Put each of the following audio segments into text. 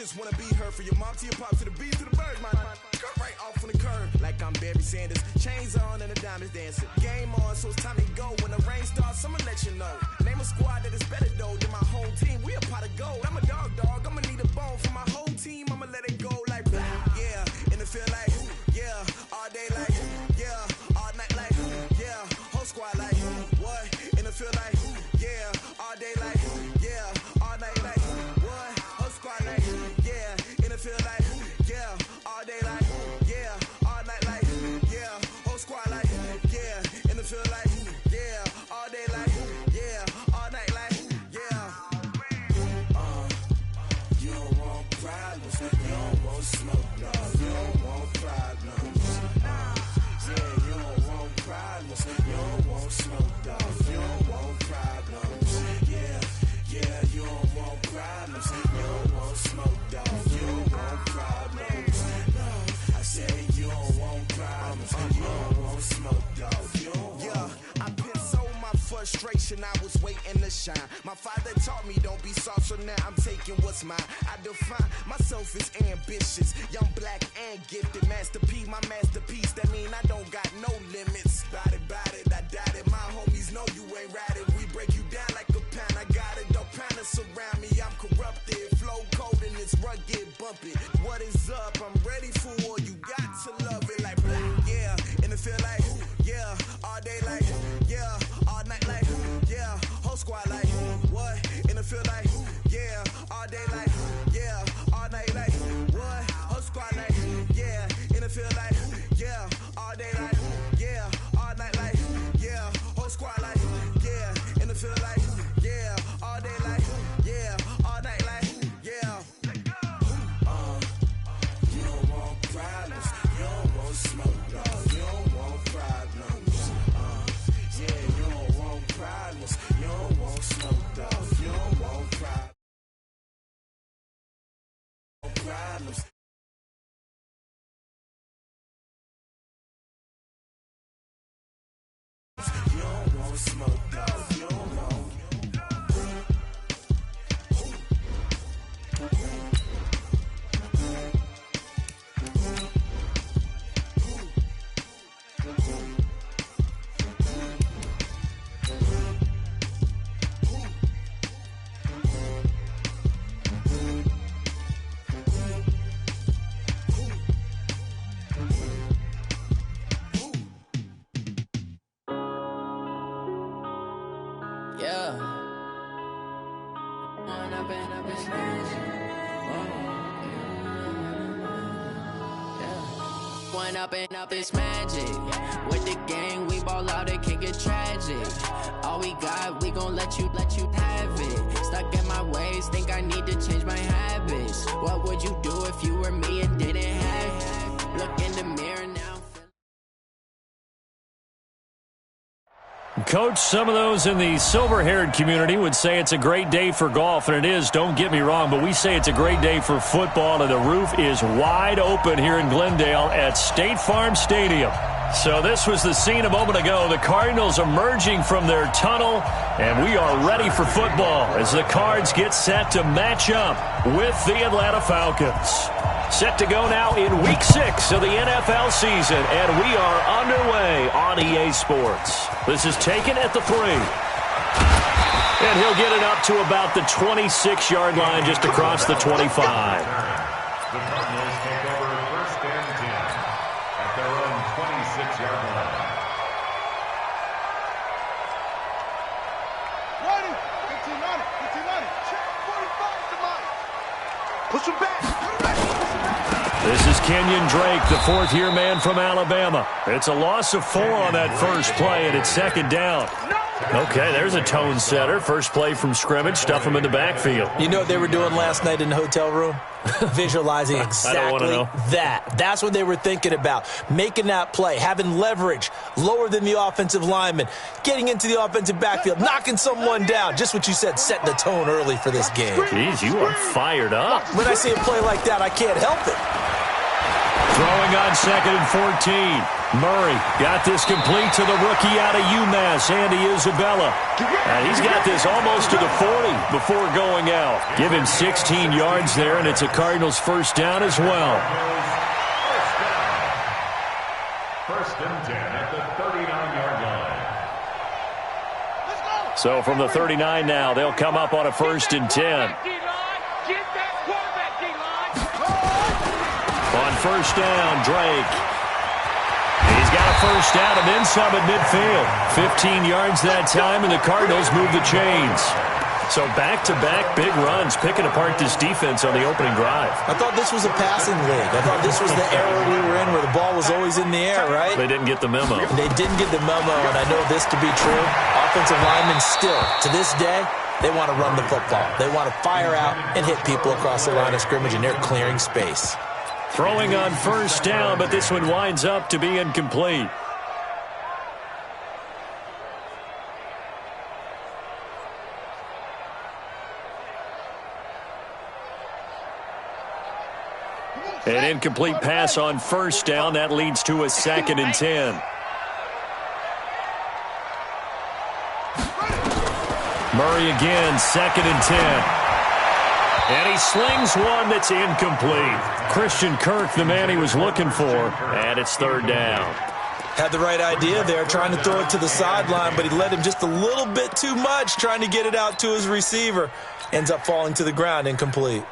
just wanna be heard. For your mom to your pop to the beat to the bird, man. Cut right off on the curb like I'm Barry Sanders. Chains on and the diamonds dancing. Game on, so it's time to go. When the rain starts, I'ma let you know. Name a squad that is better though than my home team. We a pot of gold. I'm a dog. I'ma need a bone for my whole team. I'ma let it go like blah. Yeah, and it feel like yeah, all day like yeah, all night like yeah, whole squad like what? And it feel like yeah, all day like yeah, all night like what? Whole squad like yeah, and it feel like yeah, all day like yeah, all night like yeah, whole squad like yeah, and it feel like yeah, all day like yeah, all night like yeah. You don't want problems, you don't want smoke, no, you don't want problems. Yeah, you don't want problems, you don't want smoke, dog, you don't want problems. Yeah, you don't want problems, you don't want smoke, dog, you don't want problems. No, I say you don't want problems, you don't want smoke, dog, you don't want. Yeah, I pissed so my frustration, I was waiting to shine. My father taught me don't be soft, so now I'm taking what's mine. I define myself as ambitious, young, black, and gifted. Master P, my masterpiece, that mean I don't got no limits. Bout it, I doubt it. My homies know you ain't ratted. We break you down like a pound. I got it, don't pound to surround me. I'm corrupted, flow cold and it's rugged, bumpy. What is up? I'm ready for war. You got to love it like blah, yeah, and it feel like yeah, all day like yeah, all night like yeah, whole squad like what? And it feel like yeah, all day like yeah, all night like what? Whole squad like yeah, and it feel like yeah, all day like yeah, all night like yeah, whole squad like yeah, and it feel like yeah, all day like yeah, all night like yeah. You don't want problems, you don't want smoke, dog, you don't want problems. Yeah, you don't want problems, you don't want smoke, dog, you don't want problems. You don't want smoke, dog, you don't want. Yeah. One up and up is magic. With the gang, we ball out, it can get tragic. All we got, we gon' let you have it. Stuck in my ways, think I need to change my habits. What would you do if you were me and didn't have it? Look in the mirror now. Coach, some of those in the silver-haired community would say it's a great day for golf, and it is, don't get me wrong, but we say it's a great day for football, and the roof is wide open here in Glendale at State Farm Stadium. So this was the scene a moment ago. The Cardinals emerging from their tunnel, and we are ready for football as the Cards get set to match up with the Atlanta Falcons. Set to go now in Week 6 of the NFL season, and we are underway on EA Sports. This is taken at the 3. And he'll get it up to about the 26-yard line, just across the 25. The Cardinals take over 1st and 10 at their own 26-yard line. Ready? 15 on it. Check 45 to Mike. Push him back. This is Kenyon Drake, the fourth-year man from Alabama. It's a loss of 4 on that first play, and it's 2nd down. Okay, there's a tone setter. First play from scrimmage, stuff him in the backfield. You know what they were doing last night in the hotel room? Visualizing exactly that. That's what they were thinking about. Making that play, having leverage, lower than the offensive lineman, getting into the offensive backfield, knocking someone down. Just what you said, setting the tone early for this game. Jeez, you are fired up. When I see a play like that, I can't help it. Throwing on 2nd and 14. Murray got this complete to the rookie out of UMass, Andy Isabella. And he's got this almost to the 40 before going out. Give him 16 yards there, and it's a Cardinals first down as well. First and 10 at the 39-yard line. So from the 39 now, they'll come up on a 1st and 10. On 1st down, Drake. He's got a 1st down and then some at midfield. 15 yards that time, and the Cardinals move the chains. So back-to-back big runs, picking apart this defense on the opening drive. I thought this was a passing league. I thought this was the era we were in where the ball was always in the air, right? They didn't get the memo. They didn't get the memo, and I know this to be true. Offensive linemen still, to this day, they want to run the football. They want to fire out and hit people across the line of scrimmage, and they're clearing space. Throwing on 1st down, but this one winds up to be incomplete. An incomplete pass on 1st down. That leads to a 2nd and 10. Murray again, 2nd and 10. And he slings one that's incomplete. Christian Kirk, the man he was looking for, and it's 3rd down. Had the right idea there, trying to throw it to the sideline, but he led him just a little bit too much, trying to get it out to his receiver. Ends up falling to the ground, incomplete.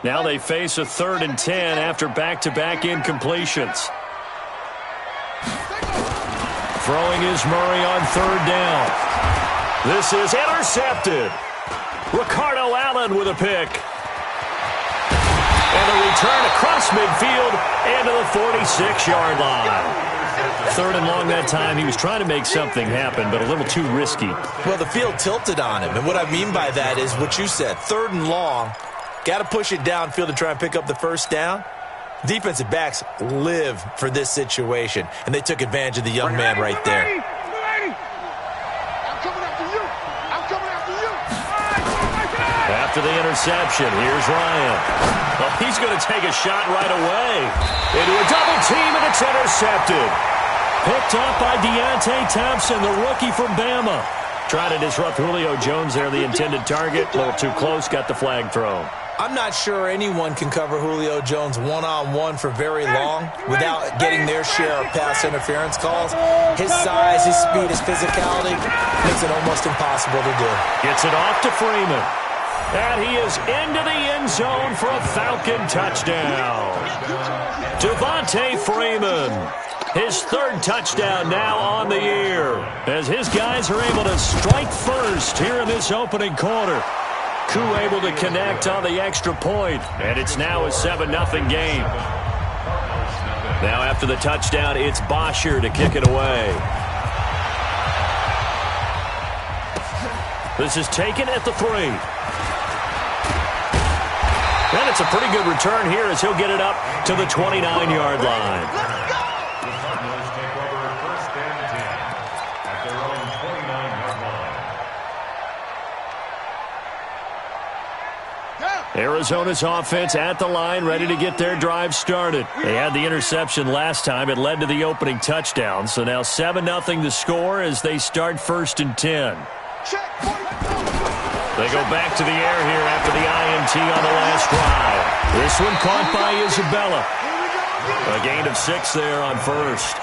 Now they face a 3rd and 10 after back-to-back incompletions. Throwing is Murray on 3rd down. This is intercepted. Ricardo Allen with a pick. And a return across midfield and to the 46-yard line. 3rd and long that time. He was trying to make something happen, but a little too risky. Well, the field tilted on him, and what I mean by that is what you said. 3rd and long. Got to push it downfield to try and pick up the 1st down. Defensive backs live for this situation, and they took advantage of the young man right there. I'm coming after you. I'm coming after you. After the interception, here's Ryan. Well, he's going to take a shot right away. Into a double team, and it's intercepted. Picked up by Deontay Thompson, the rookie from Bama. Trying to disrupt Julio Jones there, the intended target. A little too close, got the flag thrown. I'm not sure anyone can cover Julio Jones one-on-one for very long without getting their share of pass interference calls. His size, his speed, his physicality makes it almost impossible to do. Gets it off to Freeman. And he is into the end zone for a Falcon touchdown. Devontae Freeman. His 3rd touchdown now on the year, as his guys are able to strike first here in this opening quarter. Koo able to connect on the extra point, and it's now a 7-0 game. Now after the touchdown, it's Bosher to kick it away. This is taken at the 3. And it's a pretty good return here as he'll get it up to the 29-yard line. Arizona's offense at the line, ready to get their drive started. They had the interception last time. It led to the opening touchdown. So now 7-0 the score as they start 1st and 10. They go back to the air here after the INT on the last drive. This one caught by Isabella. A gain of 6 there on 1st.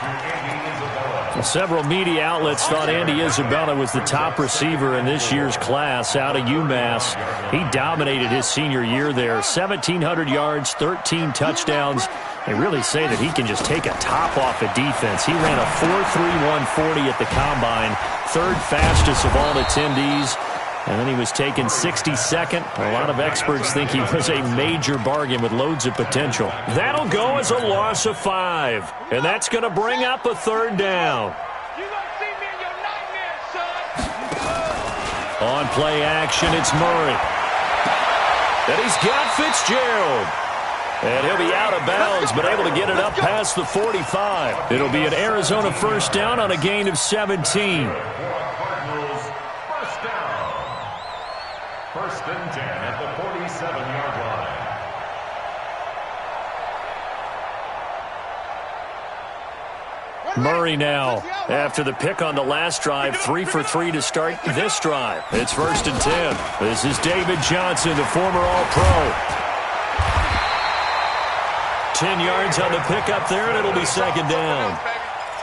Several media outlets thought Andy Isabella was the top receiver in this year's class out of UMass. He dominated his senior year there. 1,700 yards, 13 touchdowns. They really say that he can just take a top off a defense. He ran a 4.31 40 at the Combine, 3rd fastest of all attendees. And then he was taken 62nd. A lot of experts think he was a major bargain with loads of potential. That'll go as a loss of 5. And that's going to bring up a 3rd down. You gonna see me in your nightmares, son. On play action, it's Murray. And he's got Fitzgerald. And he'll be out of bounds, but able to get it up past the 45. It'll be an Arizona 1st down on a gain of 17. Murray now, after the pick on the last drive, 3 for 3 to start this drive. It's 1st and 10. This is David Johnson, the former All-Pro. 10 yards on the pickup there, and it'll be 2nd down.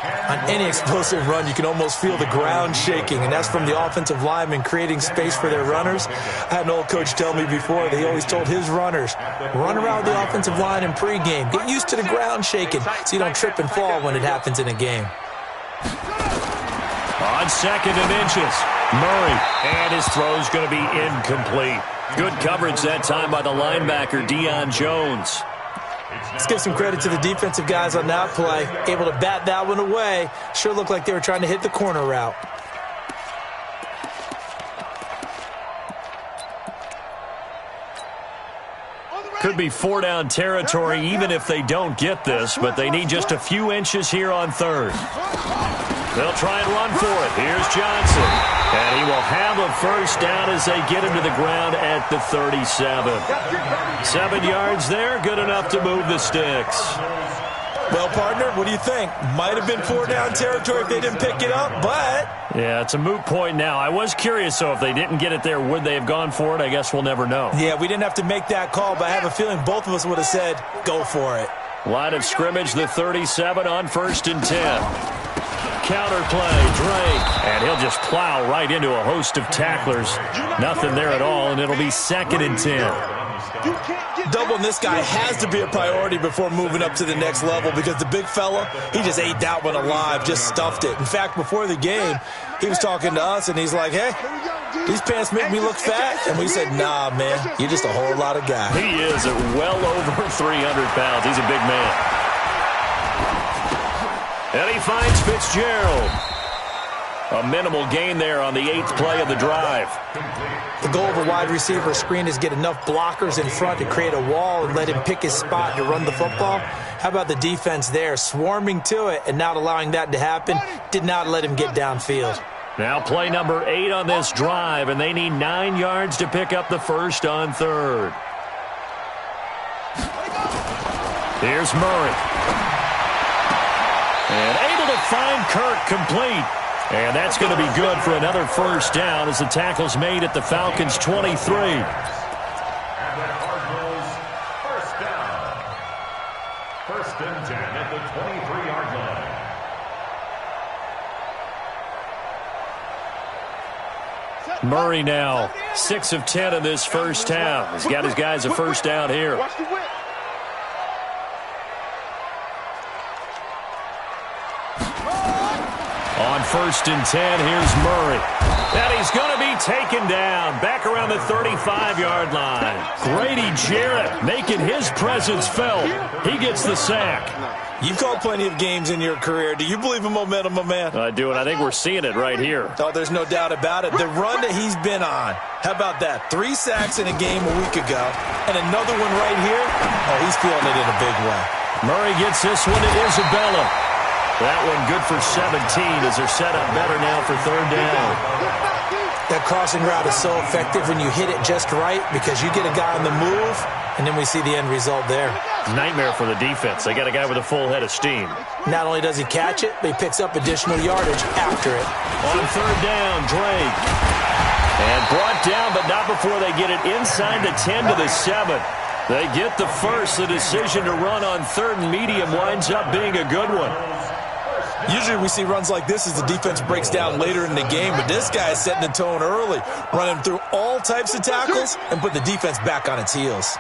On any explosive run, you can almost feel the ground shaking, and that's from the offensive linemen creating space for their runners. I had an old coach tell me before, he always told his runners, run around the offensive line in pregame. Get used to the ground shaking so you don't trip and fall when it happens in a game. On 2nd and inches, Murray, and his throw's going to be incomplete. Good coverage that time by the linebacker, Deion Jones. Let's give some credit to the defensive guys on that play. Able to bat that one away. Sure looked like they were trying to hit the corner route. Could be 4-down territory even if they don't get this, but they need just a few inches here on 3rd. They'll try and run for it. Here's Johnson. And he will have a 1st down as they get him to the ground at the 37. 7 yards there, good enough to move the sticks. Well, partner, what do you think? Might have been 4-down territory if they didn't pick it up, but... Yeah, it's a moot point now. I was curious, so if they didn't get it there, would they have gone for it? I guess we'll never know. Yeah, we didn't have to make that call, but I have a feeling both of us would have said, go for it. Line of scrimmage, the 37 on 1st and 10. Counter play, Drake, and he'll just plow right into a host of tacklers. Nothing there at all, and it'll be 2nd and 10. Doubling this guy has to be a priority before moving up to the next level because the big fella, he just ate that one alive, just stuffed it. In fact, before the game, he was talking to us, and he's like, hey, these pants make me look fat. And we said, nah, man, you're just a whole lot of guy. He is at well over 300 pounds. He's a big man. And he finds Fitzgerald. A minimal gain there on the 8th play of the drive. The goal of a wide receiver screen is get enough blockers in front to create a wall and let him pick his spot to run the football. How about the defense there, swarming to it and not allowing that to happen? Did not let him get downfield. Now play number 8 on this drive, and they need 9 yards to pick up the 1st on 3rd. Here's Murray. And able to find Kirk complete. And that's going to be good for another 1st down as the tackle's made at the Falcons' 23. And the Cardinals, 1st down. 1st and 10 at the 23-yard line. Murray now, 6 of 10 in this 1st half. He's got his guys a 1st down here. On 1st and 10, here's Murray. And he's going to be taken down back around the 35-yard line. Grady Jarrett making his presence felt. He gets the sack. You've called plenty of games in your career. Do you believe in momentum, my man? I do, and I think we're seeing it right here. Oh, there's no doubt about it. The run that he's been on. How about that? 3 sacks in a game a week ago, and another one right here. Oh, he's feeling it in a big way. Murray gets this one to Isabella. That one good for 17 as they're set up better now for 3rd down. That crossing route is so effective when you hit it just right because you get a guy on the move, and then we see the end result there. Nightmare for the defense. They got a guy with a full head of steam. Not only does he catch it, but he picks up additional yardage after it. On 3rd down, Drake. And brought down, but not before they get it inside the 10 to the 7. They get the 1st. The decision to run on 3rd and medium winds up being a good one. Usually we see runs like this as the defense breaks down later in the game, but this guy is setting the tone early, running through all types of tackles and put the defense back on its heels.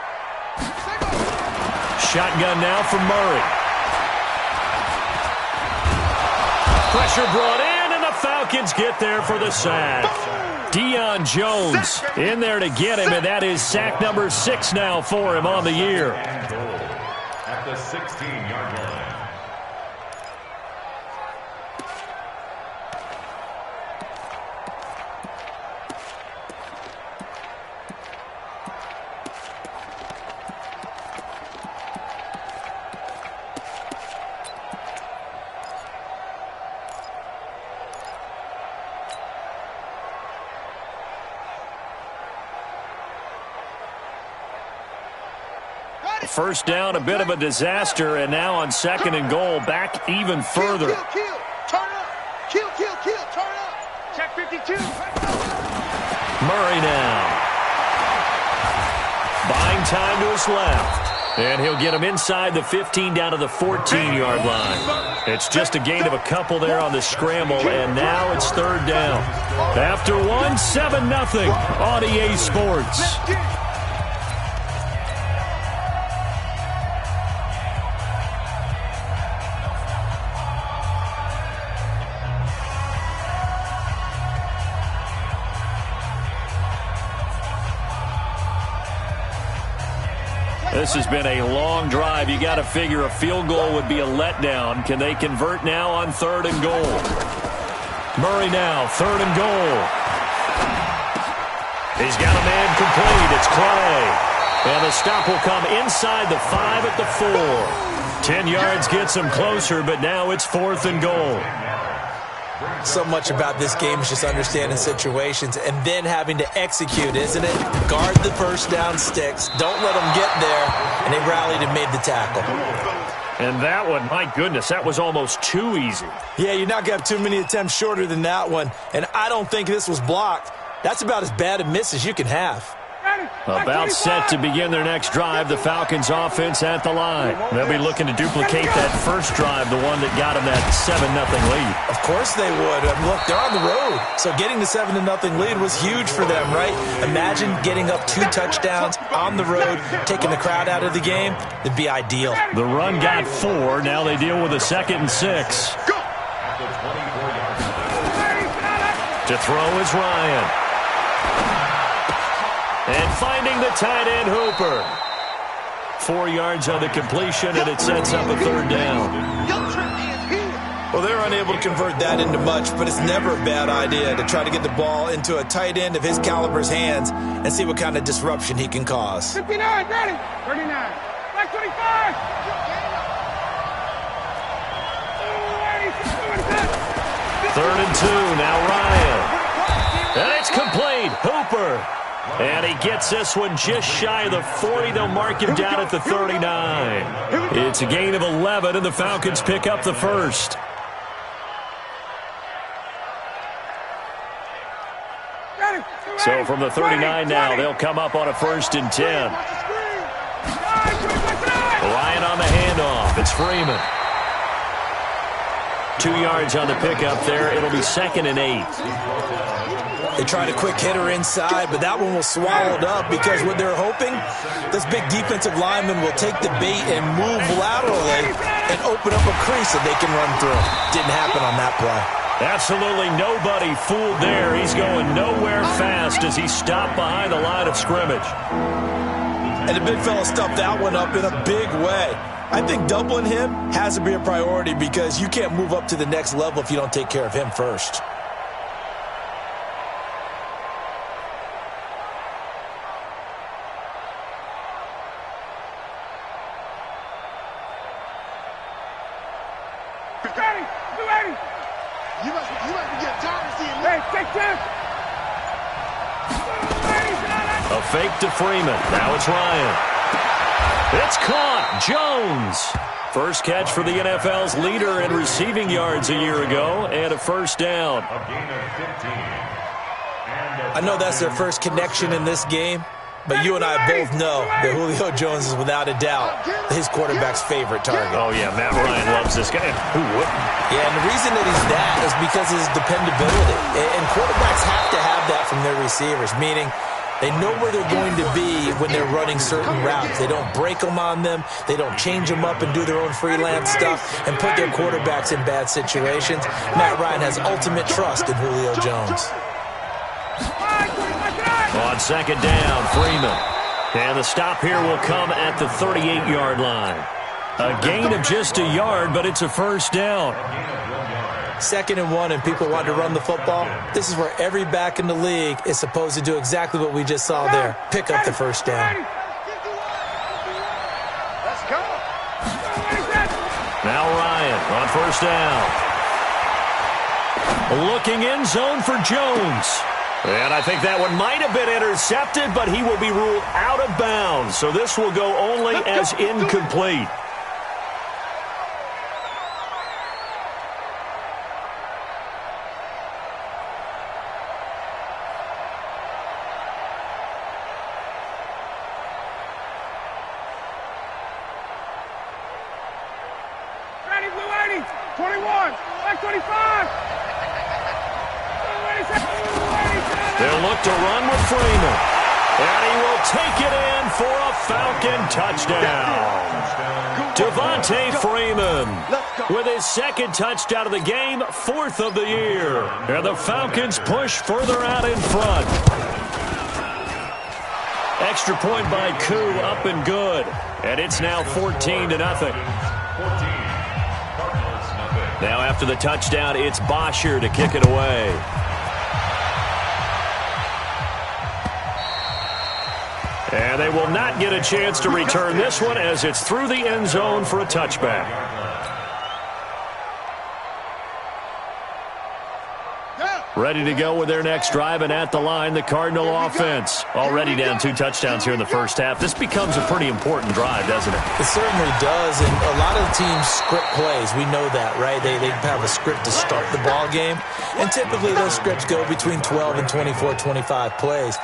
Shotgun now for Murray. Pressure brought in, and the Falcons get there for the sack. Deion Jones in there to get him, and that is sack number 6 now for him on the year. At the 16-yard line. first down, a bit of a disaster, and now on 2nd and goal, back even further. Kill. Turn up. Kill. Turn up. Check 52. Murray now. Buying time to his left. And he'll get him inside the 15 down to the 14-yard line. It's just a gain of a couple there on the scramble, and now it's 3rd down. After 1, 7-0 on EA Sports. This has been a long drive. You got to figure a field goal would be a letdown. Can they convert now on 3rd and goal? Murray now, 3rd and goal. He's got a man complete. It's Clay. And the stop will come inside the 5 at the 4. 10 yards gets him closer, but now it's 4th and goal. So much about this game is just understanding situations and then having to execute, isn't it? Guard the first down sticks. Don't let them get there. And they rallied and made the tackle. And that one, my goodness, that was almost too easy. Yeah, you're not going to have too many attempts shorter than that one. And I don't think this was blocked. That's about as bad a miss as you can have. About set to begin their next drive, the Falcons offense at the line. They'll be looking to duplicate that first drive, the one that got them that 7-0 lead. Of course they would. Look, they're on the road. So getting the 7-0 lead was huge for them, right? Imagine getting up 2 touchdowns on the road, taking the crowd out of the game. It'd be ideal. The run got 4. Now they deal with a 2nd and 6. To throw is Ryan. And finding the tight end, Hooper. 4 yards on the completion, and it sets up a 3rd down. Well, they're unable to convert that into much, but it's never a bad idea to try to get the ball into a tight end of his caliber's hands and see what kind of disruption he can cause. 59, ready. 39. Back 25. 3rd and 2, now Ryan. And it's complete. Hooper. And he gets this one just shy of the 40. They'll mark him down at the 39. It's a gain of 11, and the Falcons pick up the first. So from the 39 now, they'll come up on a 1st and 10. Ryan on the handoff. It's Freeman. 2 yards on the pickup there. It'll be 2nd and 8. They tried a quick hitter inside, but that one was swallowed up because what they're hoping, this big defensive lineman will take the bait and move laterally and open up a crease that they can run through. Didn't happen on that play. Absolutely nobody fooled there. He's going nowhere fast as he stopped behind the line of scrimmage. And the big fella stuffed that one up in a big way. I think doubling him has to be a priority because you can't move up to the next level if you don't take care of him first. A fake to Freeman. Now it's Ryan. It's caught. Jones. First catch for the NFL's leader in receiving yards a year ago, and a 1st down. I know that's their first connection in this game, but you and I both know that Julio Jones is without a doubt his quarterback's favorite target. Oh, yeah, Matt Ryan loves this guy. Who wouldn't? Yeah, and the reason that he's that is because of his dependability. And quarterbacks have to have that from their receivers, meaning they know where they're going to be when they're running certain routes. They don't break them on them. They don't change them up and do their own freelance stuff and put their quarterbacks in bad situations. Matt Ryan has ultimate trust in Julio Jones. On 2nd down, Freeman. And the stop here will come at the 38-yard line. A gain of just a yard, but it's a 1st down. 2nd and 1, and people want to run the football. This is where every back in the league is supposed to do exactly what we just saw there. Pick up the 1st down. Let's go. Now Ryan on 1st down. Looking in zone for Jones. And I think that one might have been intercepted, but he will be ruled out of bounds. So this will go only as incomplete. They'll look to run with Freeman. And he will take it in for a Falcon touchdown. Devontae Freeman with his second touchdown of the game, 4th of the year. And the Falcons push further out in front. Extra point by Koo, up and good. And it's now 14-0. Now after the touchdown, it's Bosher to kick it away. And they will not get a chance to return this one as it's through the end zone for a touchback. Ready to go with their next drive, and at the line, the Cardinal offense. Already down 2 touchdowns here in the first half. This becomes a pretty important drive, doesn't it? It certainly does, and a lot of teams script plays. We know that, right? They have a script to start the ball game, and typically those scripts go between 12 and 24, 25 plays.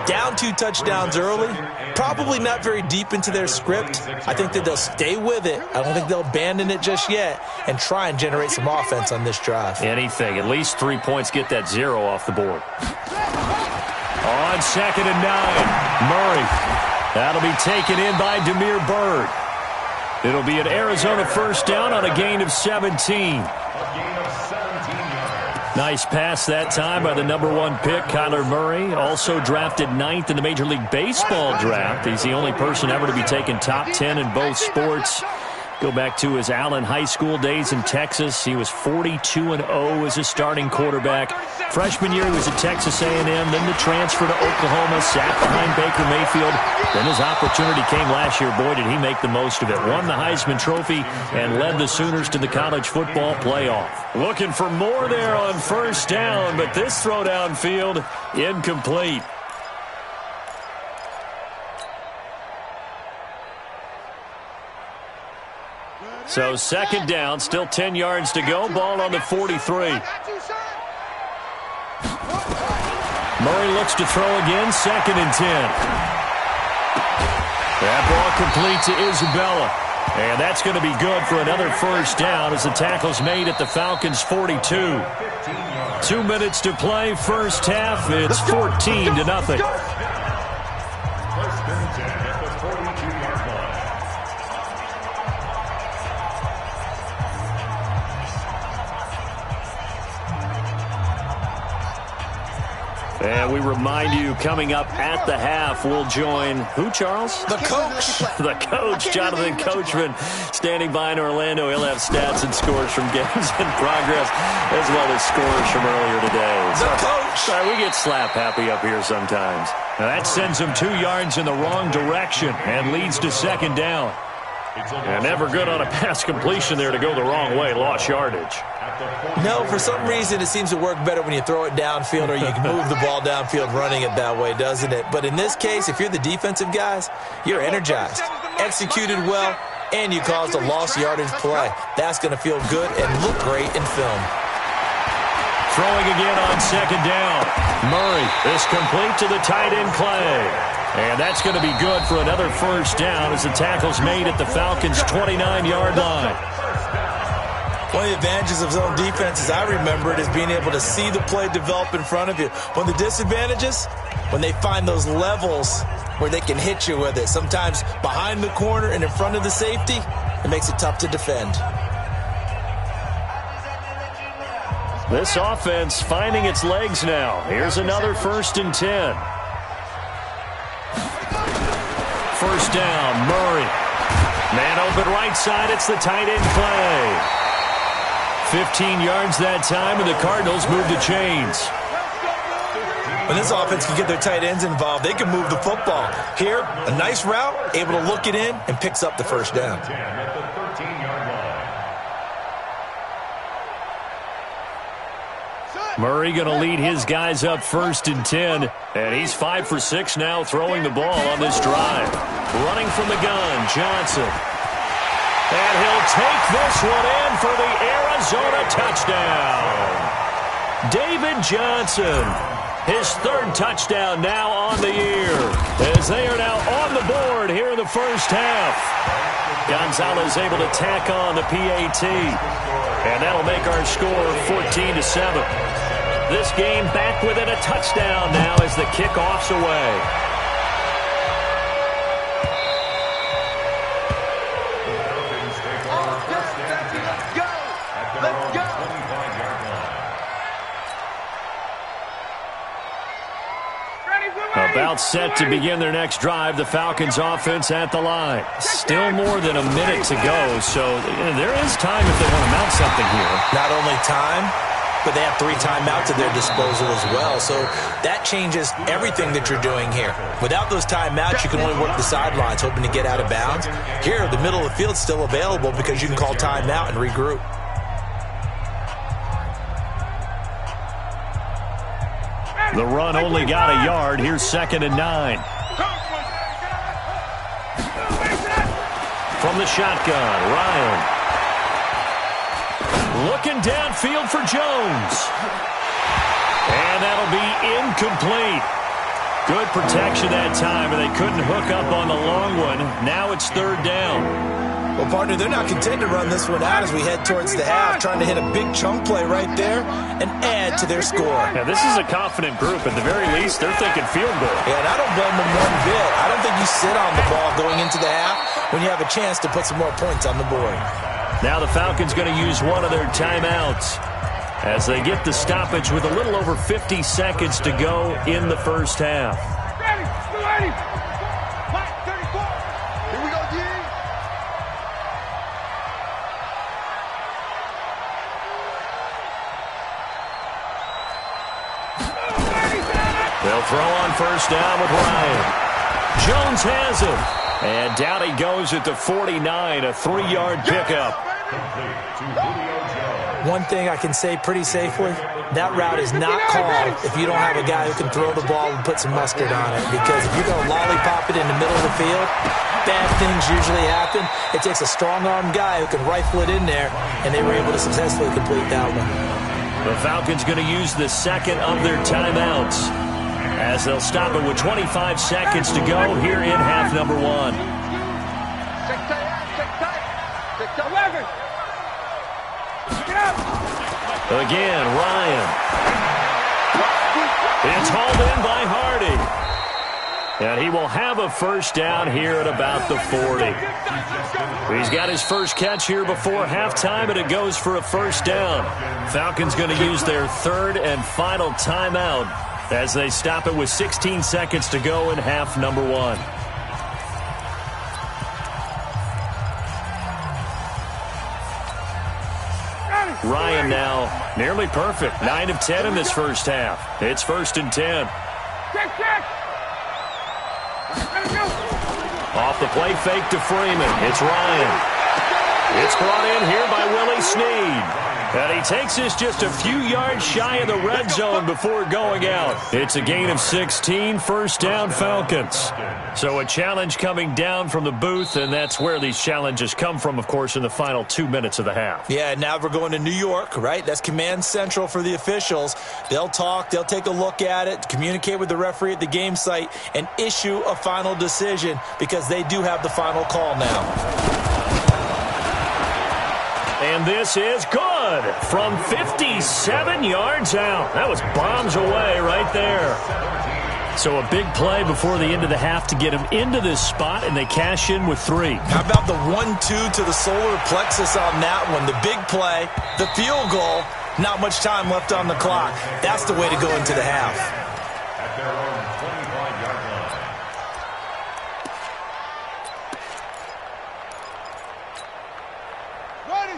Down 2 touchdowns early, probably not very deep into their script. I think that they'll stay with it. I don't think they'll abandon it just yet and try and generate some offense on this drive. Anything, at least 3 points, get that 0 off the board. On 2nd and 9, Murray. That'll be taken in by Damiere Byrd. It'll be an Arizona first down on a gain of 17. Nice pass that time by the #1 pick, Kyler Murray. Also drafted 9th in the Major League Baseball draft. He's the only person ever to be taken top 10 in both sports. Go back to his Allen High School days in Texas. He was 42-0 as a starting quarterback. Freshman year, he was at Texas A&M. Then the transfer to Oklahoma, sat behind Baker Mayfield. Then his opportunity came last year. Boy, did he make the most of it. Won the Heisman Trophy and led the Sooners to the college football playoff. Looking for more there on first down, but this throw downfield, incomplete. So 2nd down, still 10 yards to go. Ball on the 43. Murray looks to throw again, 2nd and 10. That ball complete to Isabella. And that's going to be good for another first down as the tackle's made at the Falcons' 42. 2 minutes to play, first half. It's 14-0. And we remind you, coming up at the half, we'll join who, Charles? The coach. The coach, Jonathan Coachman, standing by in Orlando. He'll have stats and scores from games in progress, as well as scores from earlier today. The coach. Sorry, we get slap happy up here sometimes. Now that sends him 2 yards in the wrong direction and leads to 2nd down. And never good on a pass completion there to go the wrong way. Lost yardage. No, for some reason it seems to work better when you throw it downfield or you can move the ball downfield running it that way, doesn't it? But in this case, if you're the defensive guys, you're energized, executed well, and you caused a lost yardage play. That's going to feel good and look great in film. Throwing again on 2nd down. Murray is complete to the tight end Clay. And that's going to be good for another first down as the tackle's made at the Falcons' 29-yard line. One of the advantages of zone defense, as I remember it, is being able to see the play develop in front of you. One of the disadvantages, when they find those levels where they can hit you with it. Sometimes behind the corner and in front of the safety, it makes it tough to defend. This offense finding its legs now. Here's another 1st and 10. First down, Murray. Man open right side, it's the tight end Clay. 15 yards that time, and the Cardinals move the chains. When this offense can get their tight ends involved, they can move the football. Here, a nice route, able to look it in, and picks up the first down. Murray going to lead his guys up 1st and 10. And he's 5 for 6 now throwing the ball on this drive. Running from the gun, Johnson. And he'll take this one in for the Arizona touchdown. David Johnson, his 3rd touchdown now on the year, as they are now on the board here in the first half. Gonzalez able to tack on the PAT, and that'll make our score 14-7. This game back within a touchdown now as the kickoff's away. About set to begin their next drive, the Falcons offense at the line. Still more than a minute to go, so there is time if they want to mount something here. Not only time, but they have 3 timeouts at their disposal as well, so that changes everything that you're doing here. Without those timeouts, you can only work the sidelines, hoping to get out of bounds. Here, the middle of the field's still available because you can call timeout and regroup. The run only got a yard. Here's 2nd and 9. From the shotgun, Ryan. Looking downfield for Jones. And that'll be incomplete. Good protection that time, and they couldn't hook up on the long one. Now it's 3rd down. Well, partner, they're not content to run this one out as we head towards the half, trying to hit a big chunk play right there and add to their score. Yeah, this is a confident group. At the very least, they're thinking field goal. Yeah, and I don't blame them one bit. I don't think you sit on the ball going into the half when you have a chance to put some more points on the board. Now the Falcons going to use one of their timeouts as they get the stoppage with a little over 50 seconds to go in the first half. Ready. Mike, 34. Here we go, D. They'll throw on 1st down with Ryan. Jones has him. And down he goes at the 49, a 3-yard pickup. One thing I can say pretty safely, that route is not called if you don't have a guy who can throw the ball and put some mustard on it. Because if you're going to lollipop it in the middle of the field, bad things usually happen. It takes a strong-armed guy who can rifle it in there, and they were able to successfully complete that one. The Falcons going to use the 2nd of their timeouts as they'll stop it with 25 seconds to go here in half number 1. Again, Ryan. It's hauled in by Hardy. And he will have a 1st down here at about the 40. He's got his first catch here before halftime, and it goes for a 1st down. Falcons going to use their 3rd and final timeout as they stop it with 16 seconds to go in half number 1. Ryan now nearly perfect. 9 of 10 in this first half. It's 1st and 10. Off the play fake to Freeman. It's Ryan. It's brought in here by Willie Snead. And he takes this just a few yards shy of the red zone before going out. It's a gain of 16, 1st down Falcons. So a challenge coming down from the booth, and that's where these challenges come from, of course, in the final 2 minutes of the half. Yeah, now we're going to New York, right? That's command central for the officials. They'll talk, they'll take a look at it, communicate with the referee at the game site, and issue a final decision because they do have the final call now. And this is good from 57 yards out. That was bombs away right there. So a big play before the end of the half to get him into this spot, and they cash in with 3. How about the 1-2 to the solar plexus on that one? The big play, the field goal, not much time left on the clock. That's the way to go into the half. At their own 25-yard line.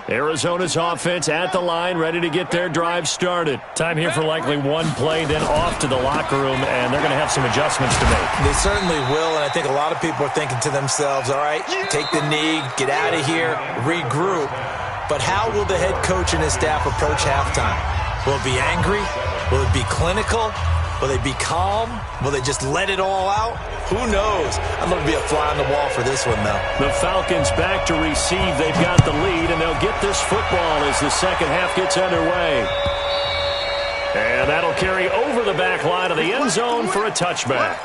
Arizona's offense at the line, ready to get their drive started. Time here for likely one play, then off to the locker room, and they're going to have some adjustments to make. They certainly will, and I think a lot of people are thinking to themselves, all right, take the knee, get out of here, regroup. But how will the head coach and his staff approach halftime? Will it be angry? Will it be clinical? Will they be calm? Will they just let it all out? Who knows? I'm going to be a fly on the wall for this one, though. The Falcons back to receive. They've got the lead, and they'll get this football as the second half gets underway. And that'll carry over the back line of the end zone for a touchback.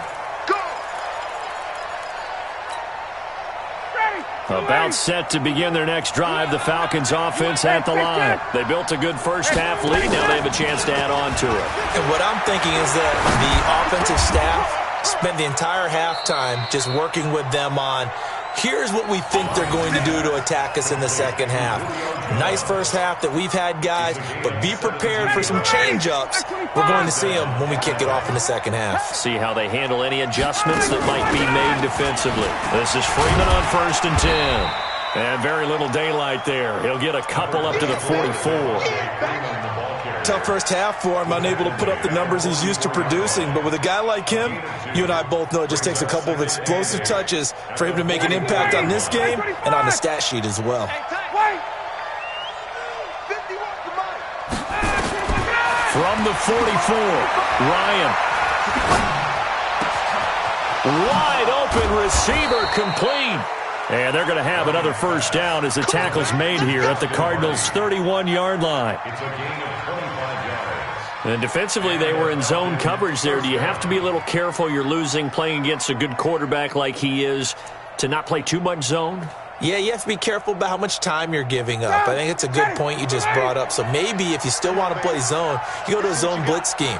About set to begin their next drive, the Falcons offense at the line. They built a good first half lead. Now they have a chance to add on to it. And what I'm thinking is that the offensive staff spent the entire halftime just working with them on, here's what we think they're going to do to attack us in the second half. Nice first half that we've had, guys, but be prepared for some change-ups. We're going to see them when we kick it off in the second half. See how they handle any adjustments that might be made defensively. This is Freeman on 1st and 10. And very little daylight there. He'll get a couple up to the 44. Tough first half for him, unable to put up the numbers he's used to producing. But with a guy like him, you and I both know it just takes a couple of explosive touches for him to make an impact on this game and on the stat sheet as well. From the 44, Ryan. Wide open receiver complete. And they're going to have another first down as the tackle's made here at the Cardinals' 31-yard line. It's a gain of 25 yards. And defensively, they were in zone coverage there. Do you have to be a little careful? You're losing, playing against a good quarterback like he is, to not play too much zone? Yeah, you have to be careful about how much time you're giving up. I think it's a good point you just brought up. So maybe if you still want to play zone, you go to a zone blitz scheme.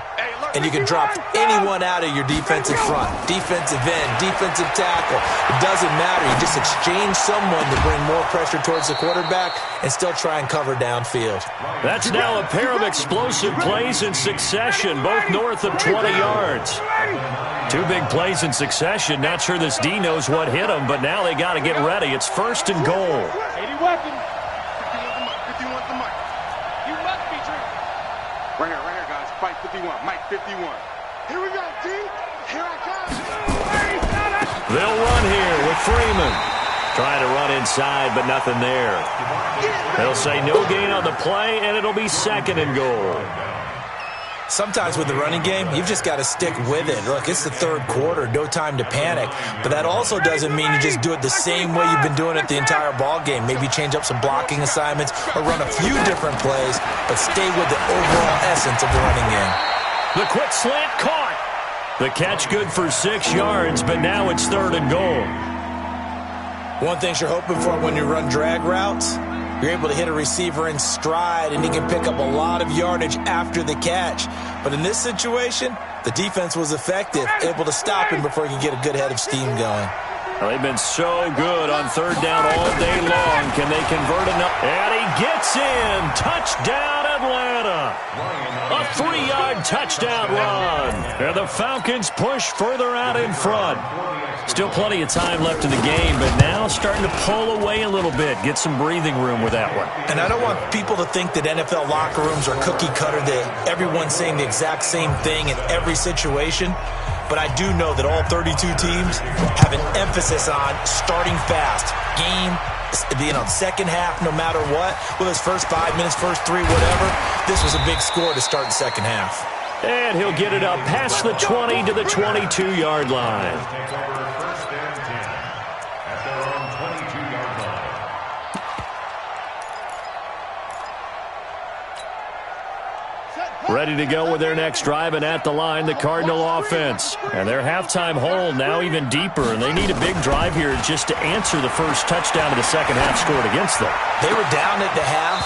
And you can drop anyone out of your defensive front, defensive end, defensive tackle. It doesn't matter. You just exchange someone to bring more pressure towards the quarterback and still try and cover downfield. That's now a pair of explosive plays in succession, both north of 20 yards. Two big plays in succession. Not sure this D knows what hit them, but now they got to get ready. It's 1st and goal. 80 weapons. 51 the mic. You must be drinking. Right here, guys. Fight 51. Mike 51. Here we go, D. Here I come. They'll run here with Freeman. Trying to run inside, but nothing there. They'll say no gain on the play, and it'll be 2nd and goal. Sometimes with the running game, you've just got to stick with it. Look, it's the third quarter, no time to panic. But that also doesn't mean you just do it the same way you've been doing it the entire ball game. Maybe change up some blocking assignments or run a few different plays, but stay with the overall essence of the running game. The quick slant caught. The catch good for 6 yards, but now it's 3rd and goal. One thing you're hoping for when you run drag routes, you're able to hit a receiver in stride, and he can pick up a lot of yardage after the catch. But in this situation, the defense was effective, able to stop him before he could get a good head of steam going. Well, they've been so good on 3rd down all day long. Can they convert enough? And he gets in. Touchdown, Atlanta. A 3-yard touchdown run. And the Falcons push further out in front. Still plenty of time left in the game, but now starting to pull away a little bit. Get some breathing room with that one. And I don't want people to think that NFL locker rooms are cookie cutter, that everyone's saying the exact same thing in every situation. But I do know that all 32 teams have an emphasis on starting fast. Game being on second half no matter what. Whether it's first 5 minutes, first 3, whatever. This was a big score to start the second half. And he'll get it up past the 20 to the 22-yard line. Take over 1st and 10 at their own 22-yard line. Ready to go with their next drive, and at the line, the Cardinal offense. And their halftime hole now even deeper, and they need a big drive here just to answer the first touchdown of the second half scored against them. They were down at the half.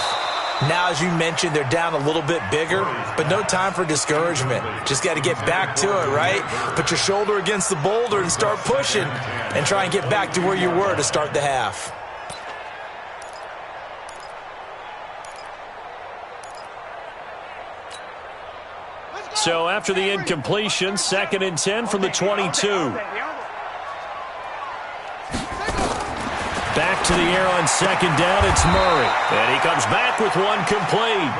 Now, as you mentioned, they're down a little bit bigger, but no time for discouragement. Just got to get back to it, right? Put your shoulder against the boulder and start pushing and try and get back to where you were to start the half. So after the incompletion, 2nd and 10 from the 22. Back to the air on 2nd down, it's Murray. And he comes back with one complete.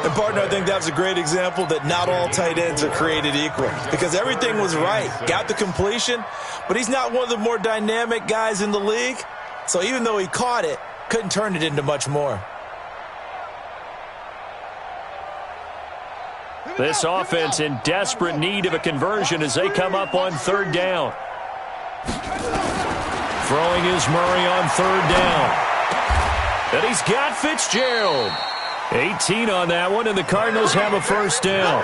And, partner, I think that was a great example that not all tight ends are created equal. Because everything was right. Got the completion, but he's not one of the more dynamic guys in the league. So even though he caught it, couldn't turn it into much more. This offense in desperate need of a conversion as they come up on third down. Throwing is Murray on third down. And he's got Fitzgerald. 18 on that one, and the Cardinals have a first down.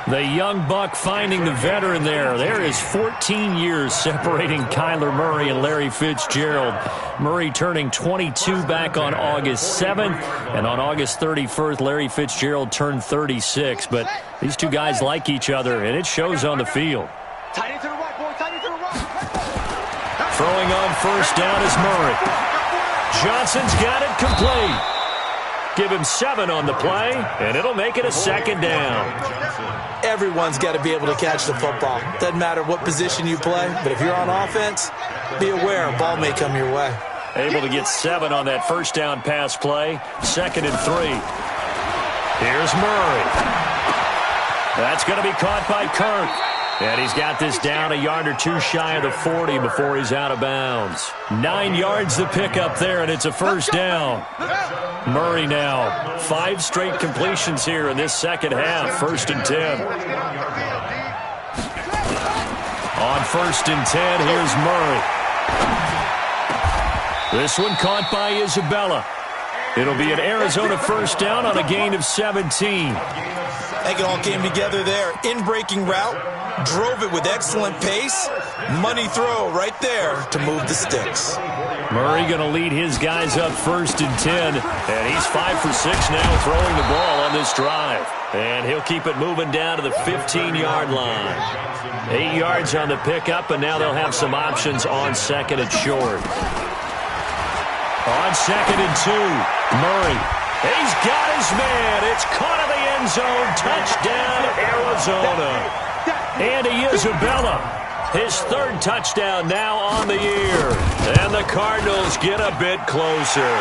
The young buck finding the veteran there. There is 14 years separating Kyler Murray and Larry Fitzgerald. Murray turning 22 back on August 7th, and on August 31st, Larry Fitzgerald turned 36. But these two guys like each other, and it shows on the field. Throwing on first down is Murray. Johnson's got it complete. Give him 7 on the play, and it'll make it a second down. Everyone's got to be able to catch the football. Doesn't matter what position you play, but if you're on offense, be aware a ball may come your way. Able to get 7 on that first down pass play. 2nd and 3. Here's Murray. That's going to be caught by Kirk. And he's got this down a yard or two shy of the 40 before he's out of bounds. 9 yards to pick up there, and it's a first down. Murray now 5 straight completions here in this second half. 1st and 10. On 1st and 10, here's Murray. This one caught by Isabella. It'll be an Arizona first down on a gain of 17. I think it all came together there. In-breaking route, drove it with excellent pace. Money throw right there to move the sticks. Murray going to lead his guys up 1st and 10. And he's 5 for 6 now throwing the ball on this drive. And he'll keep it moving down to the 15-yard line. 8 yards on the pickup, and now they'll have some options on 2nd and short. On 2nd and 2, Murray. He's got his man. It's caught in the end zone. Touchdown, Arizona. Andy Isabella, his 3rd touchdown now on the year. And the Cardinals get a bit closer.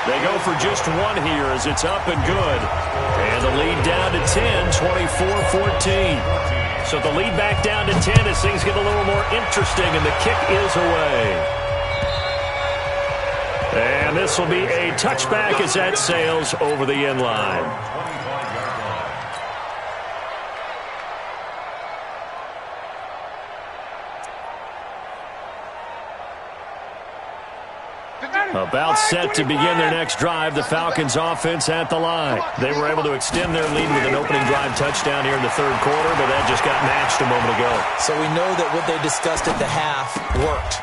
They go for just 1 here as it's up and good. And the lead down to 10, 24-14. So the lead back down to 10 as things get a little more interesting, and the kick is away. And this will be a touchback as that sails over the end line. About set to begin their next drive, the Falcons offense at the line. They were able to extend their lead with an opening drive touchdown here in the 3rd quarter, but that just got matched a moment ago. So we know that what they discussed at the half worked.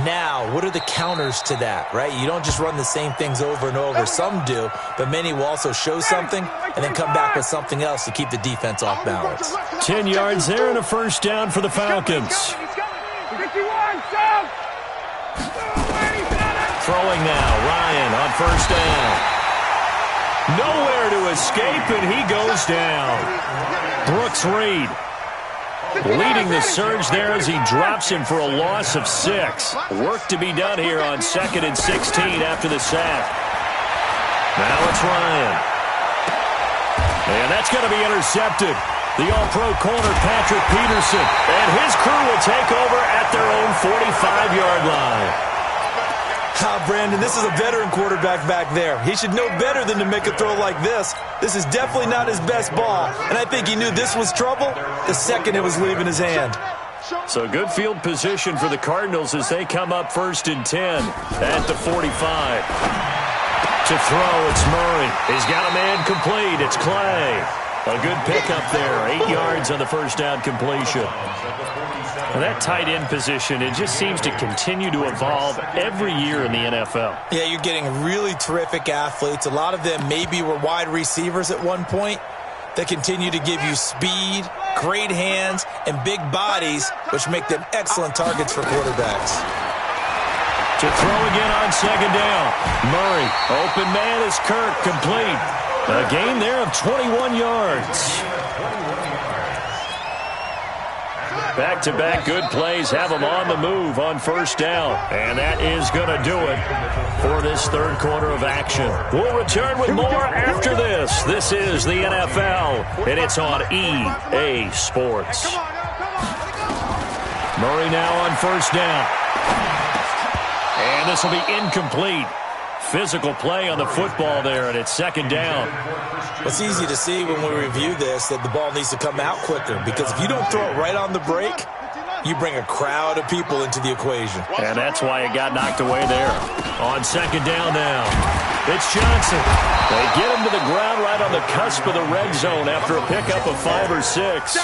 Now, what are the counters to that, right? You don't just run the same things over and over. Some do, but many will also show something and then come back with something else to keep the defense off balance. 10 yards there and a first down for the Falcons. Throwing now, Ryan on first down. Nowhere to escape, and he goes down. Brooks Reed leading the surge there as he drops him for a loss of 6. Work to be done here on 2nd and 16 after the sack. Now it's Ryan. And that's going to be intercepted. The all-pro corner, Patrick Peterson, and his crew will take over at their own 45-yard line. Brandon, this is a veteran quarterback back there. He should know better than to make a throw like this. This is definitely not his best ball, and I think he knew this was trouble the second it was leaving his hand. So good field position for the Cardinals as they come up 1st and 10 at the 45. To throw, it's Murray. He's got a man complete. It's Clay. A good pickup there. 8 yards on the first down completion. And that tight end position, it just seems to continue to evolve every year in the NFL. Yeah, you're getting really terrific athletes. A lot of them maybe were wide receivers at one point that continue to give you speed, great hands, and big bodies, which make them excellent targets for quarterbacks. To throw again on 2nd down. Murray, open man is Kirk, complete. A gain there of 21 yards. Back-to-back good plays have them on the move on first down. And that is going to do it for this 3rd quarter of action. We'll return with more after this. This is the NFL, and it's on EA Sports. Murray now on first down. And this will be incomplete. Physical play on the football there, and it's second down. It's easy to see when we review this that the ball needs to come out quicker, because if you don't throw it right on the break, you bring a crowd of people into the equation. And that's why it got knocked away there. On second down now, it's Johnson. They get him to the ground right on the cusp of the red zone after a pickup of 5 or 6.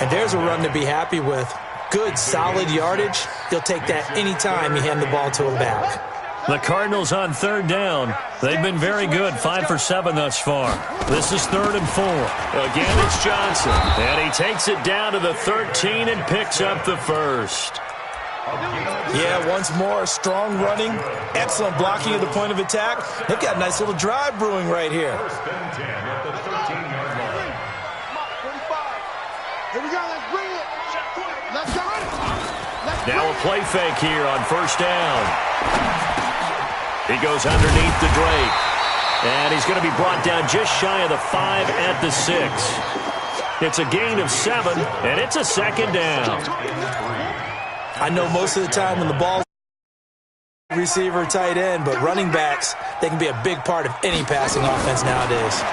And there's a run to be happy with. Good, solid yardage. He'll take that anytime you hand the ball to him back. The Cardinals on third down. They've been very good, 5 for 7 thus far. This is 3rd and 4. Again, it's Johnson. And he takes it down to the 13 and picks up the first. Yeah, once more, strong running, excellent blocking at the point of attack. They've got a nice little drive brewing right here. Here we go, let's bring it. Let's go. Now a play fake here on first down. He goes underneath the Drake. And he's going to be brought down just shy of the 5 at the 6. It's a gain of 7, and it's a second down. I know most of the time when the ball's receiver, tight end, but running backs, they can be a big part of any passing offense nowadays.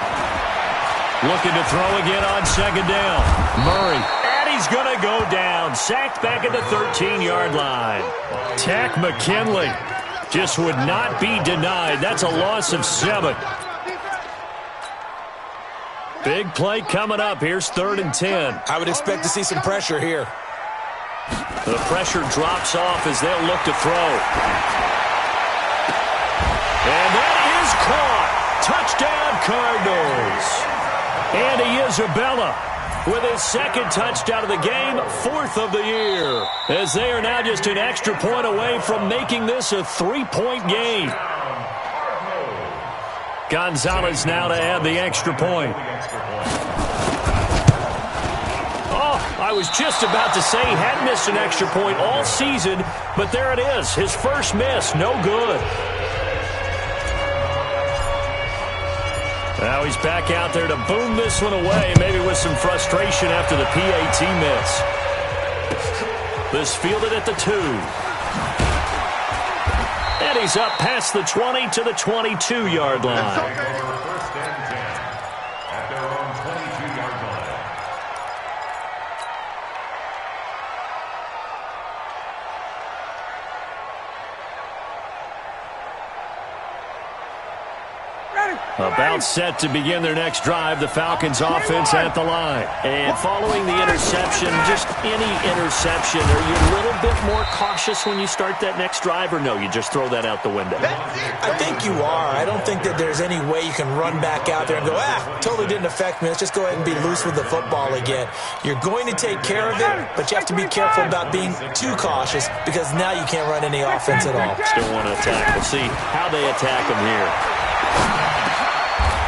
Looking to throw again on second down. Murray. And he's going to go down. Sacked back at the 13-yard line. Tack McKinley just would not be denied. That's a loss of 7. Big play coming up. Here's 3rd and 10. I would expect to see some pressure here. The pressure drops off as they'll look to throw. And that is caught. Touchdown, Cardinals. Andy Isabella with his 2nd touchdown of the game, 4th of the year, as they are now just an extra point away from making this a 3-point game. Gonzalez now to add the extra point. Oh, I was just about to say he hadn't missed an extra point all season, but there it is, his first miss, no good. Now he's back out there to boom this one away, maybe with some frustration after the PAT miss. This fielded at the 2. And he's up past the 20 to the 22-yard line. First and 10 at their own 22-yard line. About set to begin their next drive, the Falcons offense at the line. And following the interception, just any interception, are you a little bit more cautious when you start that next drive, or no, you just throw that out the window? I think you are. I don't think that there's any way you can run back out there and go, totally didn't affect me. Let's just go ahead and be loose with the football again. You're going to take care of it, but you have to be careful about being too cautious, because now you can't run any offense at all. Still want to attack. We'll see how they attack him here.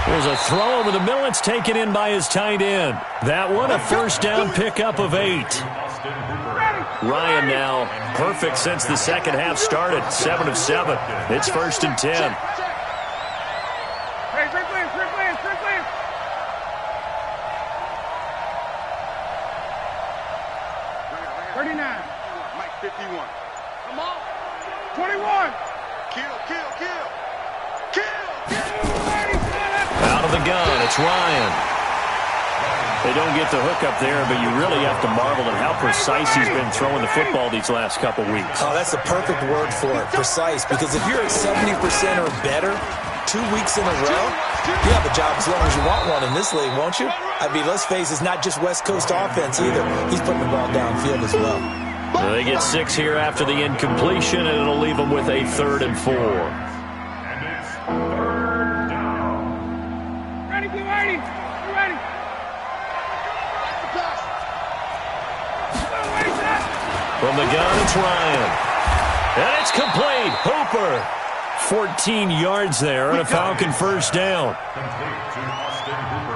There's a throw over the middle. It's taken in by his tight end. That one, a first down pickup of 8. Ryan now perfect since the second half started. 7 of 7. It's 1st and 10. Hey, quick clear. 39. Mike 51. Come on. 21. Kill. Out of the gun, it's Ryan. They don't get the hook up there, but you really have to marvel at how precise he's been throwing the football these last couple weeks. Oh, that's the perfect word for it, precise, because if you're at 70% or better 2 weeks in a row, you have a job as long as you want one in this league, won't you? I mean, let's face it, it's not just West Coast offense either. He's putting the ball downfield as well. They get 6 here after the incompletion, and it'll leave them with a 3rd and 4. And it's 3rd down. Ready. From the gun, it's Ryan. And it's complete. Hooper. 14 yards there and a Falcon first down.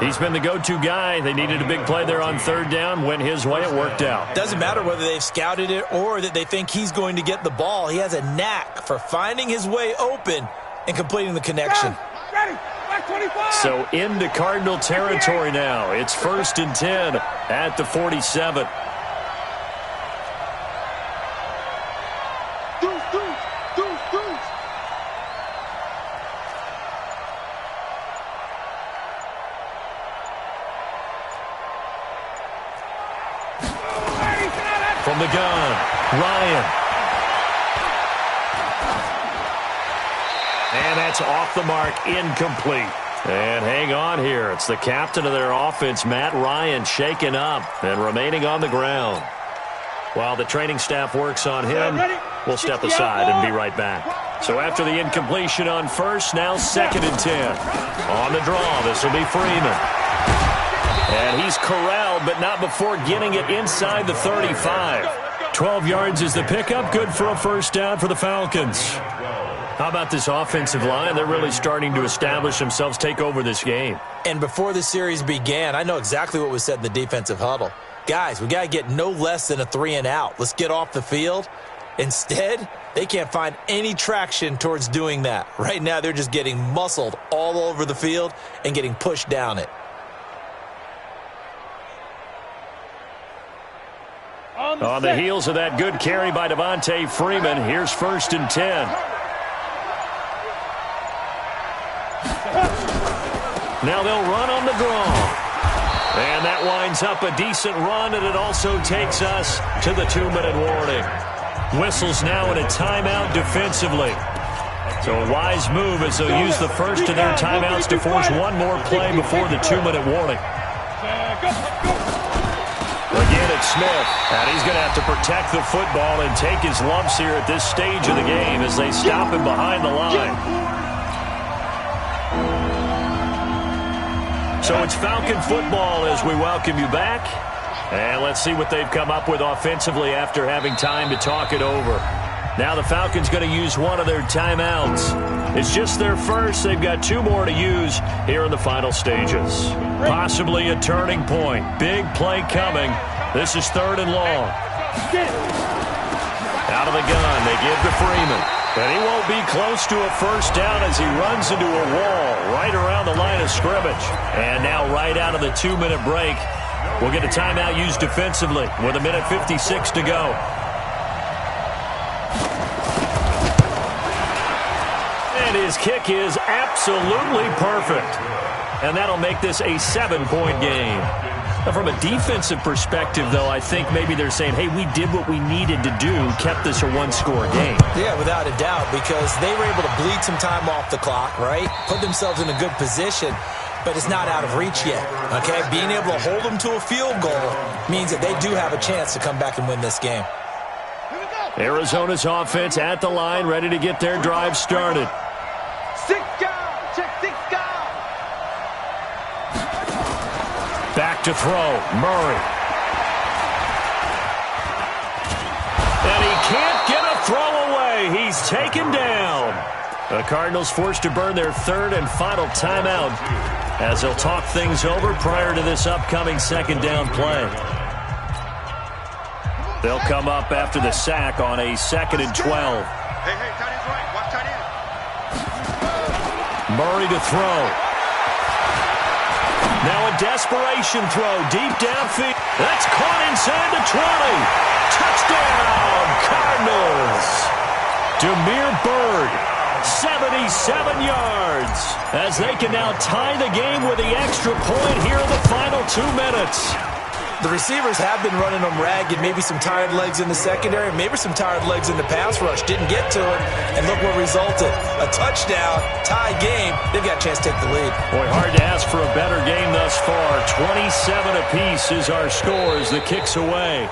He's been the go-to guy. They needed a big play there on 3rd down. Went his way. It worked out. Doesn't matter whether they've scouted it or that they think he's going to get the ball. He has a knack for finding his way open and completing the connection. Ready. 25. So into Cardinal territory now. It's 1st and 10 at the 47. the gun. Ryan. And that's off the mark, incomplete. And hang on here. It's the captain of their offense, Matt Ryan, shaken up and remaining on the ground. While the training staff works on him, we'll step aside and be right back. So after the incompletion on first, now 2nd and 10. On the draw, this will be Freeman. And he's corralled, but not before getting it inside the 35. 12 yards is the pickup. Good for a first down for the Falcons. How about this offensive line? They're really starting to establish themselves, take over this game. And before the series began, I know exactly what was said in the defensive huddle. Guys, we got to get no less than a 3-and-out. Let's get off the field. Instead, they can't find any traction towards doing that. Right now, they're just getting muscled all over the field and getting pushed down it. On the heels of that good carry by Devontae Freeman, here's 1st and 10. Now they'll run on the draw. And that winds up a decent run, and it also takes us to the 2-minute warning. Whistles now in a timeout defensively. So a wise move as they'll use the first of their timeouts to force one more play before the 2-minute warning. Again, it's Smith, and he's going to have to protect the football and take his lumps here at this stage of the game as they stop him behind the line. So it's Falcon football as we welcome you back. And let's see what they've come up with offensively after having time to talk it over. Now the Falcons going to use one of their timeouts. It's just their first. They've got 2 more to use here in the final stages. Possibly a turning point. Big play coming. This is 3rd and long. Out of the gun, they give to Freeman. And he won't be close to a first down as he runs into a wall right around the line of scrimmage. And now right out of the 2-minute break, we'll get a timeout used defensively with 1:56 to go. And his kick is absolutely perfect. And that'll make this a 7-point game. Now, from a defensive perspective, though, I think maybe they're saying, hey, we did what we needed to do, kept this a 1-score game. Yeah, without a doubt, because they were able to bleed some time off the clock, right? Put themselves in a good position, but it's not out of reach yet, okay? Being able to hold them to a field goal means that they do have a chance to come back and win this game. Arizona's offense at the line, ready to get their drive started. 6 guys, check 6 guys. Back to throw, Murray. And he can't get a throw away. He's taken down. The Cardinals forced to burn their 3rd and final timeout as they'll talk things over prior to this upcoming 2nd down play. They'll come up after the sack on a 2nd and 12. Hey, tight end's right. Watch tight end. Murray to throw. Now a desperation throw deep downfield. That's caught inside the 20. Touchdown, Cardinals. Demir Bird, 77 yards. As they can now tie the game with the extra point here in the final 2 minutes. The receivers have been running them ragged, maybe some tired legs in the secondary, maybe some tired legs in the pass rush. Didn't get to it, and look what resulted. A touchdown, tie game. They've got a chance to take the lead. Boy, hard to ask for a better game thus far. 27 apiece is our score as the kick's away.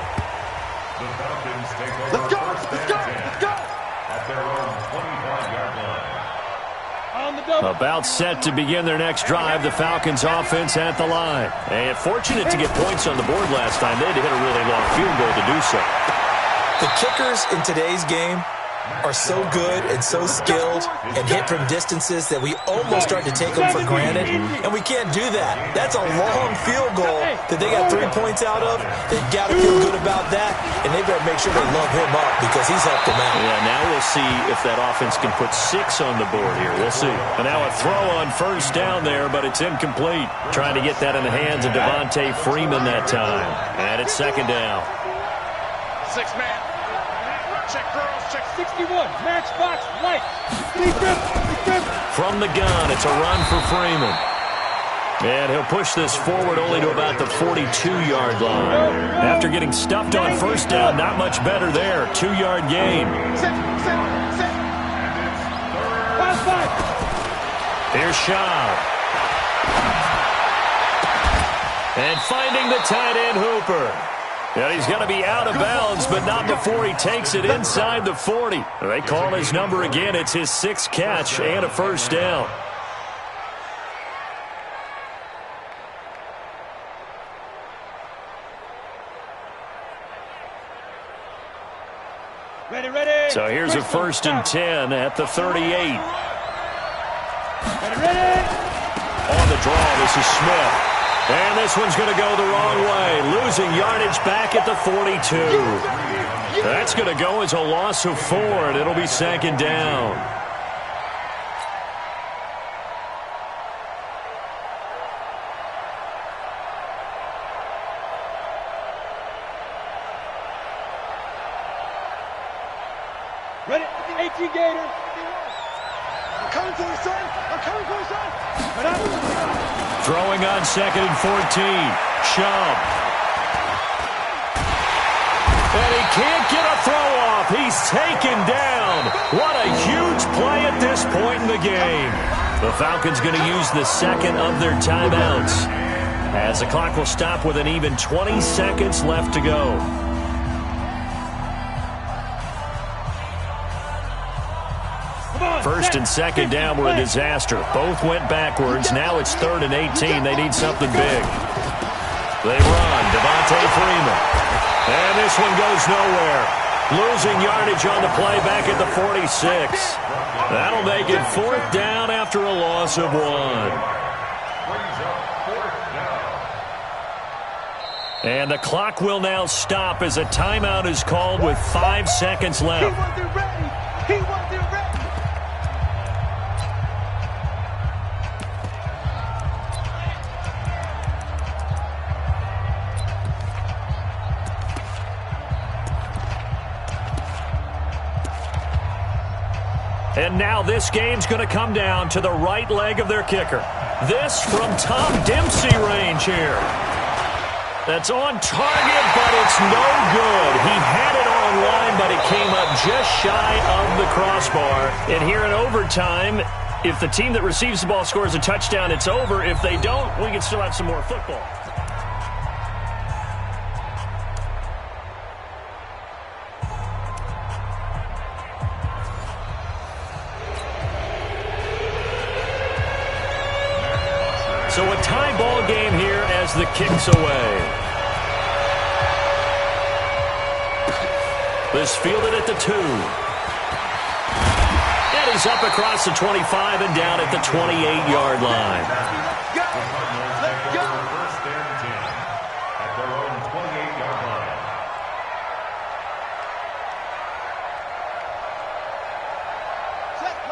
The Falcons take over. Let's go, let's go, let's go. At their own 25-yard line. About set to begin their next drive, the Falcons offense at the line. And fortunate to get points on the board last time. They had to hit a really long field goal to do so. The kickers in today's game are so good and so skilled and hit from distances that we almost start to take them for granted, and we can't do that. That's a long field goal that they got 3 points out of. They've got to feel good about that, and they better make sure they love him up because he's helped them out. Yeah, now we'll see if that offense can put 6 on the board here. We'll see. And now a throw on first down there, but it's incomplete. Trying to get that in the hands of Devontae Freeman that time. And it's 2nd down. 6-man. Check girls, check 61, matchbox, light. Defense. From the gun, it's a run for Freeman. And he'll push this forward only to about the 42-yard line. After getting stuffed on first down, not much better there. 2-yard gain. Here's Shaw. And finding the tight end Hooper. And he's going to be out of bounds, but not before he takes it inside the 40. They call his number again. It's his 6th catch and a first down. So here's a 1st and 10 at the 38. On the draw, this is Smith. And this one's going to go the wrong way. Losing yardage back at the 42. That's going to go as a loss of 4, and it'll be 2nd down. Ready? 18 Gator. I'm coming for the son. I'm coming for the son. Throwing on 2nd and 14. Chubb. And he can't get a throw off. He's taken down. What a huge play at this point in the game. The Falcons going to use the 2nd of their timeouts, as the clock will stop with an even 20 seconds left to go. First and 2nd down were a disaster. Both went backwards. Now it's 3rd and 18. They need something big. They run. Devontae Freeman. And this one goes nowhere. Losing yardage on the play back at the 46. That'll make it 4th down after a loss of 1. And the clock will now stop as a timeout is called with 5 seconds left. He wasn't ready. He wasn't ready. And now this game's going to come down to the right leg of their kicker. This from Tom Dempsey range here. That's on target, but it's no good. He had it on line, but it came up just shy of the crossbar. And here in overtime, if the team that receives the ball scores a touchdown, it's over. If they don't, we can still have some more football. So a tie ball game here as the kick's away. This fielded at the 2. And he's up across the 25 and down at the 28-yard line. First and 10 at their own 28-yard line.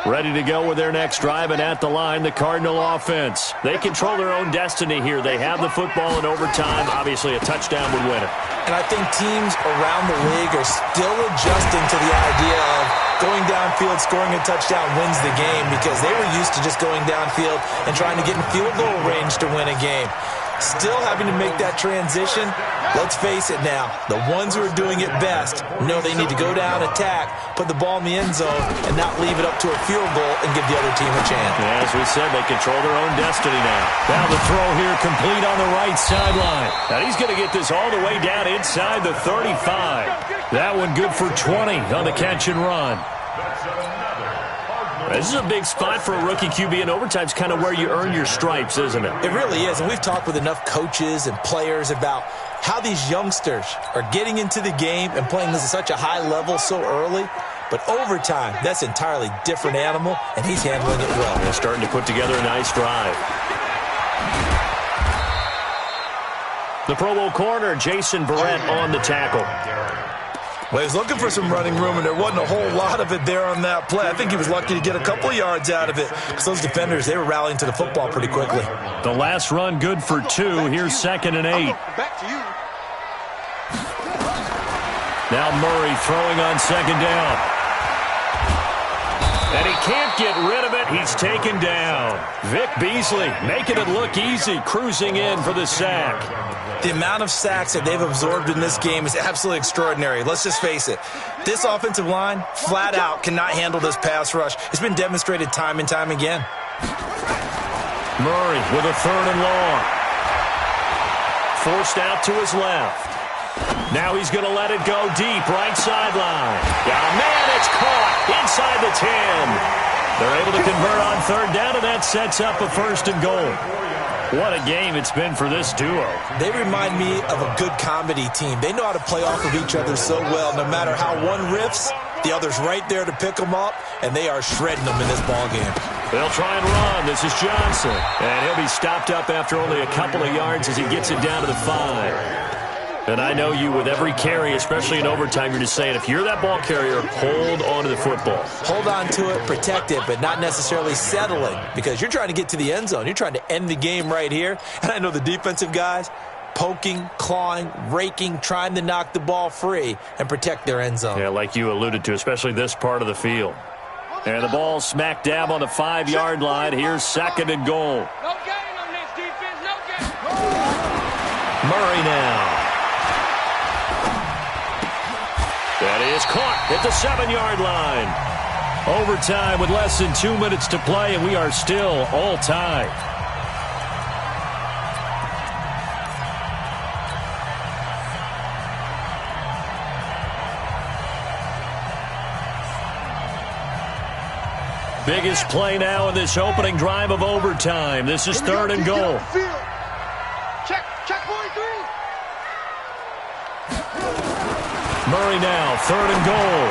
Ready to go with their next drive, and at the line, the Cardinal offense. They control their own destiny here. They have the football in overtime. Obviously, a touchdown would win it. And I think teams around the league are still adjusting to the idea of going downfield, scoring a touchdown wins the game, because they were used to just going downfield and trying to get in field goal range to win a game. Still having to make that transition. Let's face it now, the ones who are doing it best know they need to go down, attack, put the ball in the end zone, and not leave it up to a field goal and give the other team a chance. Yeah, as we said, they control their own destiny now. Now the throw here complete on the right sideline. Now he's going to get this all the way down inside the 35. That one good for 20 on the catch and run. This is a big spot for a rookie QB, and overtime's kind of where you earn your stripes, isn't it? It really is, and we've talked with enough coaches and players about how these youngsters are getting into the game and playing this at such a high level so early. But overtime, that's an entirely different animal, and he's handling it well. They're starting to put together a nice drive. The Pro Bowl corner, Jason Barrett, on the tackle. Well, he was looking for some running room, and there wasn't a whole lot of it there on that play. I think he was lucky to get a couple yards out of it, because those defenders, they were rallying to the football pretty quickly. The last run good for 2. Here's 2nd and 8. Back to you. Now Murray throwing on 2nd down. And he can't get rid of it. He's taken down. Vic Beasley making it look easy, cruising in for the sack. The amount of sacks that they've absorbed in this game is absolutely extraordinary. Let's just face it. This offensive line, flat out, cannot handle this pass rush. It's been demonstrated time and time again. Murray with a 3rd and long. Forced out to his left. Now he's going to let it go deep, right sideline. Yeah, man, it's caught inside the 10. They're able to convert on 3rd down, and that sets up a 1st and goal. What a game it's been for this duo. They remind me of a good comedy team. They know how to play off of each other so well. No matter how one riffs, the other's right there to pick them up, and they are shredding them in this ballgame. They'll try and run. This is Johnson. And he'll be stopped up after only a couple of yards as he gets it down to the 5. And I know you, with every carry, especially in overtime, you're just saying, if you're that ball carrier, hold on to the football. Hold on to it, protect it, but not necessarily settling, because you're trying to get to the end zone. You're trying to end the game right here. And I know the defensive guys, poking, clawing, raking, trying to knock the ball free and protect their end zone. Yeah, like you alluded to, especially this part of the field. And the ball smack dab on the 5-yard line. Here's 2nd and goal. No gain on this defense, no gain. Murray now. That is caught at the 7-yard line. Overtime with less than 2 minutes to play, and we are still all tied. Biggest play now in this opening drive of overtime. This is 3rd and goal. Check 43. Murray now, 3rd and goal.